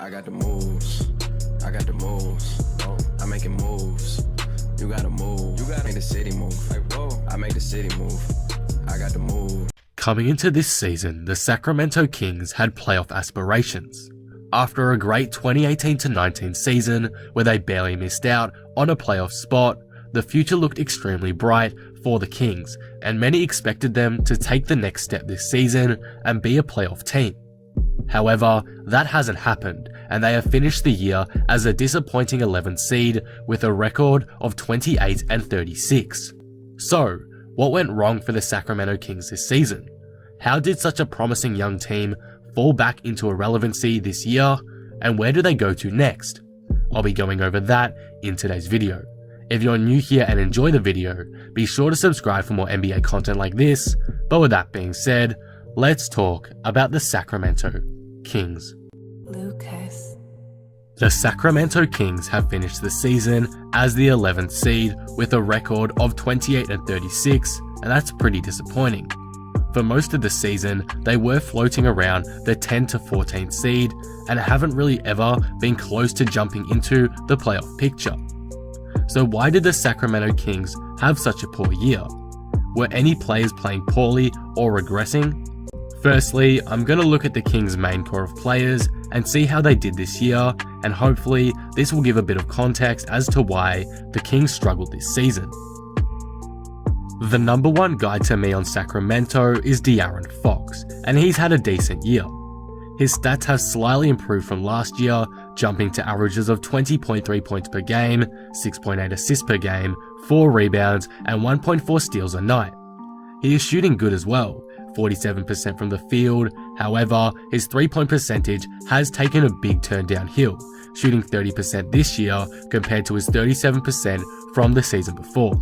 I got the moves. I got the moves. I'm making moves. You gotta move. You gotta make the city move. Like, whoa. I make the city move. I got the move. Coming into this season, the Sacramento Kings had playoff aspirations. After a great 2018-19 season where they barely missed out on a playoff spot, the future looked extremely bright for the Kings, and many expected them to take the next step this season and be a playoff team. However, that hasn't happened, and they have finished the year as a disappointing 11th seed with a record of 28-36. So, what went wrong for the Sacramento Kings this season? How did such a promising young team fall back into irrelevancy this year, and where do they go to next? I'll be going over that in today's video. If you're new here and enjoy the video, be sure to subscribe for more NBA content like this, but with that being said, let's talk about the Sacramento Kings. Lucas. The Sacramento Kings have finished the season as the 11th seed with a record of 28-36, and that's pretty disappointing. For most of the season, they were floating around the 10-14 seed and haven't really ever been close to jumping into the playoff picture. So why did the Sacramento Kings have such a poor year? Were any players playing poorly or regressing? Firstly, I'm going to look at the Kings' main core of players and see how they did this year, and hopefully this will give a bit of context as to why the Kings struggled this season. The number one guy to me on Sacramento is De'Aaron Fox, and he's had a decent year. His stats have slightly improved from last year, jumping to averages of 20.3 points per game, 6.8 assists per game, 4 rebounds, and 1.4 steals a night. He is shooting good as well, 47% from the field. However, his 3-point percentage has taken a big turn downhill, shooting 30% this year compared to his 37% from the season before.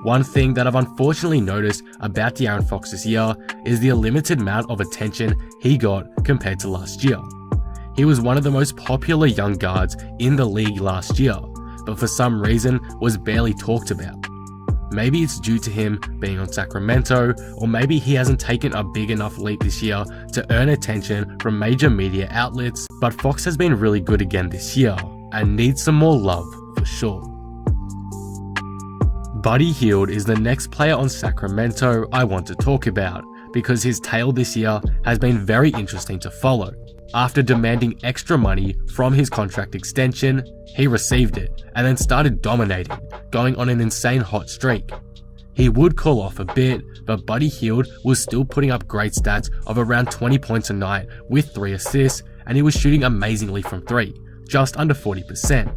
One thing that I've unfortunately noticed about De'Aaron Fox this year is the limited amount of attention he got compared to last year. He was one of the most popular young guards in the league last year, but for some reason was barely talked about. Maybe it's due to him being on Sacramento, or maybe he hasn't taken a big enough leap this year to earn attention from major media outlets, but Fox has been really good again this year and needs some more love for sure. Buddy Hield is the next player on Sacramento I want to talk about, because his tale this year has been very interesting to follow. After demanding extra money from his contract extension, he received it and then started dominating, going on an insane hot streak. He would cool off a bit, but Buddy Hield was still putting up great stats of around 20 points a night with 3 assists, and he was shooting amazingly from 3, just under 40%.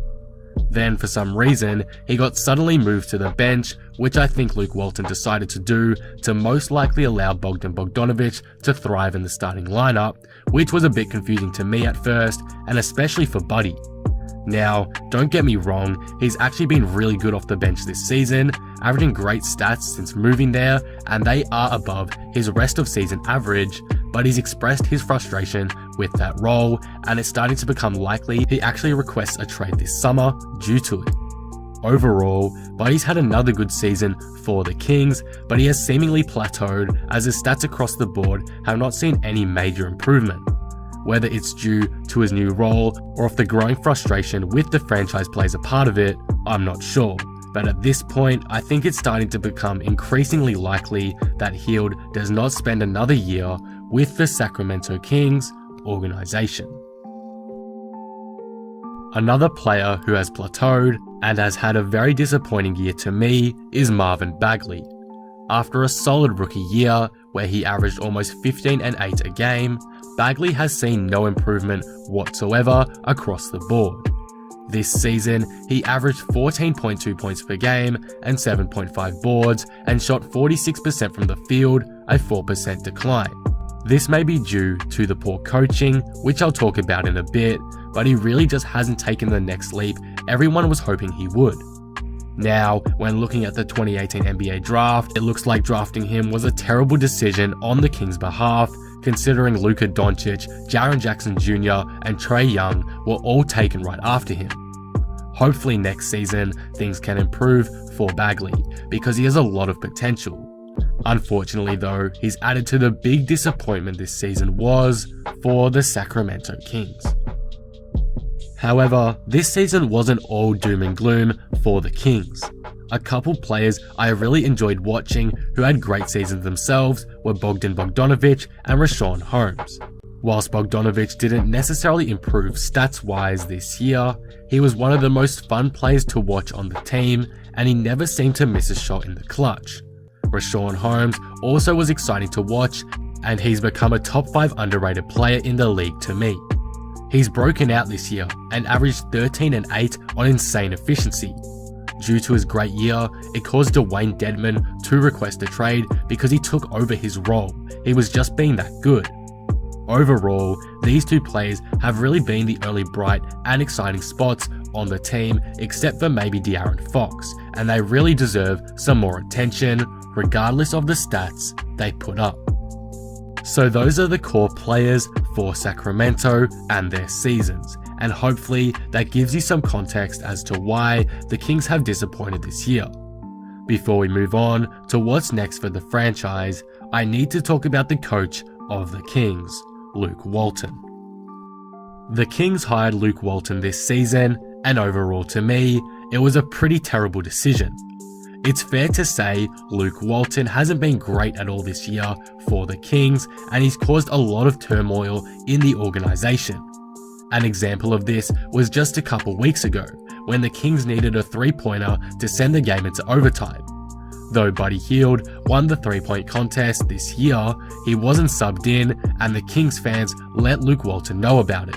Then, for some reason, he got suddenly moved to the bench, which I think Luke Walton decided to do to most likely allow Bogdanovic to thrive in the starting lineup, which was a bit confusing to me at first, and especially for Buddy. Now, don't get me wrong, he's actually been really good off the bench this season, averaging great stats since moving there, and they are above his rest of season average, but he's expressed his frustration with that role, and it's starting to become likely he actually requests a trade this summer due to it. Overall, Buddy's had another good season for the Kings, but he has seemingly plateaued as his stats across the board have not seen any major improvement. Whether it's due to his new role or if the growing frustration with the franchise plays a part of it, I'm not sure. But at this point, I think it's starting to become increasingly likely that Hield does not spend another year with the Sacramento Kings organization. Another player who has plateaued and has had a very disappointing year to me is Marvin Bagley. After a solid rookie year where he averaged almost 15 and 8 a game, Bagley has seen no improvement whatsoever across the board. This season, he averaged 14.2 points per game and 7.5 boards and shot 46% from the field, a 4% decline. This may be due to the poor coaching, which I'll talk about in a bit, but he really just hasn't taken the next leap everyone was hoping he would. Now, when looking at the 2018 NBA draft, it looks like drafting him was a terrible decision on the Kings' behalf, considering Luka Doncic, Jaren Jackson Jr. and Trae Young were all taken right after him. Hopefully next season, things can improve for Bagley, because he has a lot of potential. Unfortunately though, he's added to the big disappointment this season was for the Sacramento Kings. However, this season wasn't all doom and gloom for the Kings. A couple players I really enjoyed watching who had great seasons themselves were Bogdanovic and Richaun Holmes. Whilst Bogdanovic didn't necessarily improve stats-wise this year, he was one of the most fun players to watch on the team, and he never seemed to miss a shot in the clutch. Richaun Holmes also was exciting to watch, and he's become a top 5 underrated player in the league to me. He's broken out this year and averaged 13 and 8 on insane efficiency. Due to his great year, it caused Dwayne Dedmon to request a trade because he took over his role. He was just being that good. Overall, these two players have really been the only bright and exciting spots on the team except for maybe De'Aaron Fox, and they really deserve some more attention regardless of the stats they put up. So those are the core players for Sacramento and their seasons, and hopefully that gives you some context as to why the Kings have disappointed this year. Before we move on to what's next for the franchise, I need to talk about the coach of the Kings, Luke Walton. The Kings hired Luke Walton this season, and overall to me, it was a pretty terrible decision. It's fair to say Luke Walton hasn't been great at all this year for the Kings, and he's caused a lot of turmoil in the organisation. An example of this was just a couple weeks ago, when the Kings needed a 3-pointer to send the game into overtime. Though Buddy Hield won the 3-point contest this year, he wasn't subbed in, and the Kings fans let Luke Walton know about it.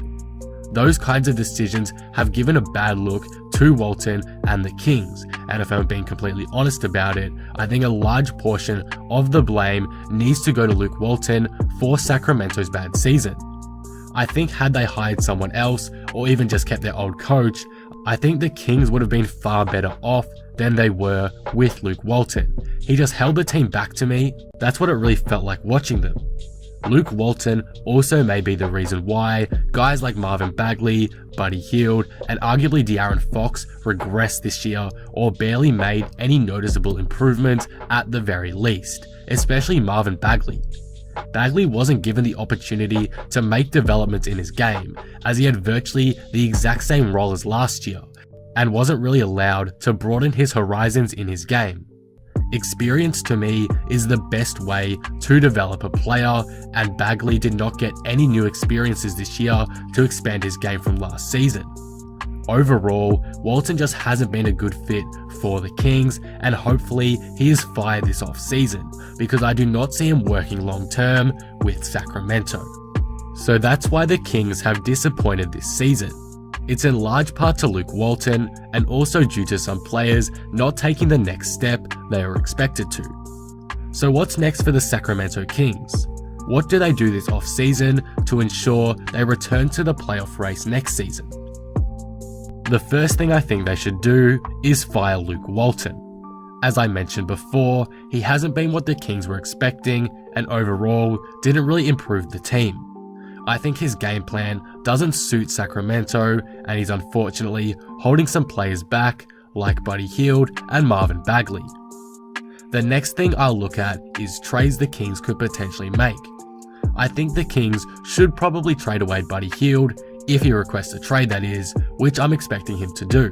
Those kinds of decisions have given a bad look to Walton and the Kings, and if I'm being completely honest about it, I think a large portion of the blame needs to go to Luke Walton for Sacramento's bad season. I think had they hired someone else, or even just kept their old coach, I think the Kings would have been far better off than they were with Luke Walton. He just held the team back to me. That's what it really felt like watching them. Luke Walton also may be the reason why guys like Marvin Bagley, Buddy Hield, and arguably De'Aaron Fox regressed this year or barely made any noticeable improvement at the very least, especially Marvin Bagley. Bagley wasn't given the opportunity to make developments in his game, as he had virtually the exact same role as last year, and wasn't really allowed to broaden his horizons in his game. Experience to me is the best way to develop a player, and Bagley did not get any new experiences this year to expand his game from last season. Overall, Walton just hasn't been a good fit for the Kings, and hopefully he is fired this off-season, because I do not see him working long-term with Sacramento. So that's why the Kings have disappointed this season. It's in large part to Luke Walton, and also due to some players not taking the next step they were expected to. So what's next for the Sacramento Kings? What do they do this off-season to ensure they return to the playoff race next season? The first thing I think they should do is fire Luke Walton. As I mentioned before, he hasn't been what the Kings were expecting, and overall didn't really improve the team. I think his game plan doesn't suit Sacramento, and he's unfortunately holding some players back like Buddy Hield and Marvin Bagley. The next thing I'll look at is trades the Kings could potentially make. I think the Kings should probably trade away Buddy Hield, if he requests a trade that is, which I'm expecting him to do.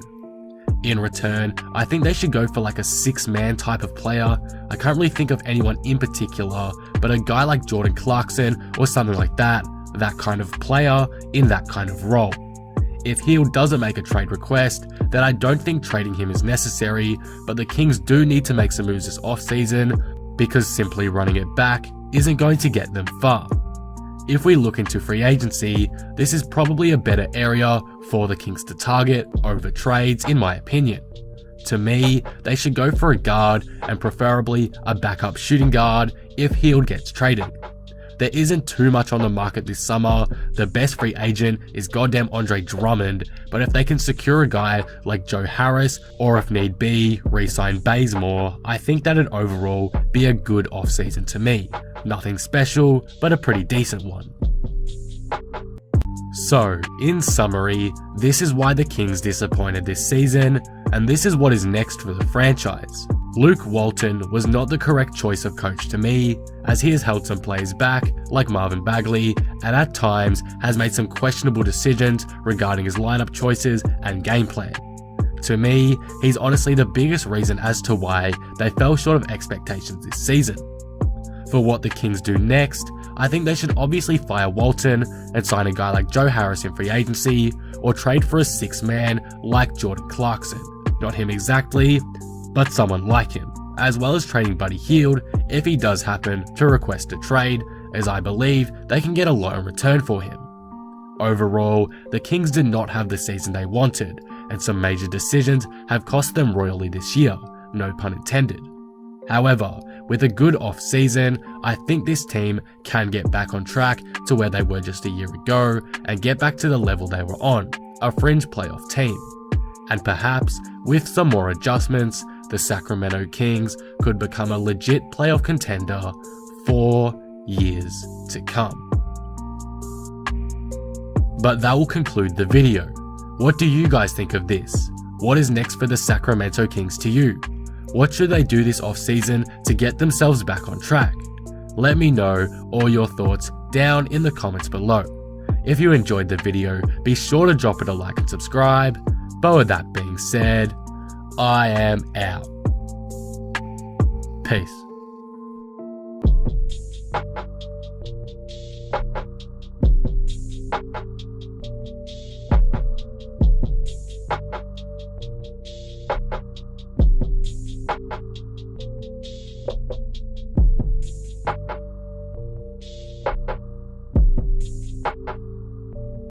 In return, I think they should go for like a 6-man type of player. I can't really think of anyone in particular, but a guy like Jordan Clarkson or something like that kind of player in that kind of role. If Hield doesn't make a trade request, then I don't think trading him is necessary, but the Kings do need to make some moves this offseason, because simply running it back isn't going to get them far. If we look into free agency, this is probably a better area for the Kings to target over trades, in my opinion. To me, they should go for a guard, and preferably a backup shooting guard if Hield gets traded. There isn't too much on the market this summer. The best free agent is goddamn Andre Drummond, but if they can secure a guy like Joe Harris, or if need be, re-sign Bazemore, I think that'd overall be a good offseason to me. Nothing special, but a pretty decent one. So, in summary, this is why the Kings disappointed this season, and this is what is next for the franchise. Luke Walton was not the correct choice of coach to me, as he has held some players back, like Marvin Bagley, and at times has made some questionable decisions regarding his lineup choices and game plan. To me, he's honestly the biggest reason as to why they fell short of expectations this season. For what the Kings do next, I think they should obviously fire Walton and sign a guy like Joe Harris in free agency, or trade for a sixth man like Jordan Clarkson. Not him exactly, but someone like him, as well as trading Buddy Hield if he does happen to request a trade, as I believe they can get a lot in return for him. Overall, the Kings did not have the season they wanted, and some major decisions have cost them royally this year, no pun intended. However, with a good off-season, I think this team can get back on track to where they were just a year ago and get back to the level they were on, a fringe playoff team. And perhaps, with some more adjustments, the Sacramento Kings could become a legit playoff contender for years to come. But that will conclude the video. What do you guys think of this? What is next for the Sacramento Kings to you? What should they do this off-season to get themselves back on track? Let me know all your thoughts down in the comments below. If you enjoyed the video, be sure to drop it a like and subscribe. But with that being said, I am out. Peace.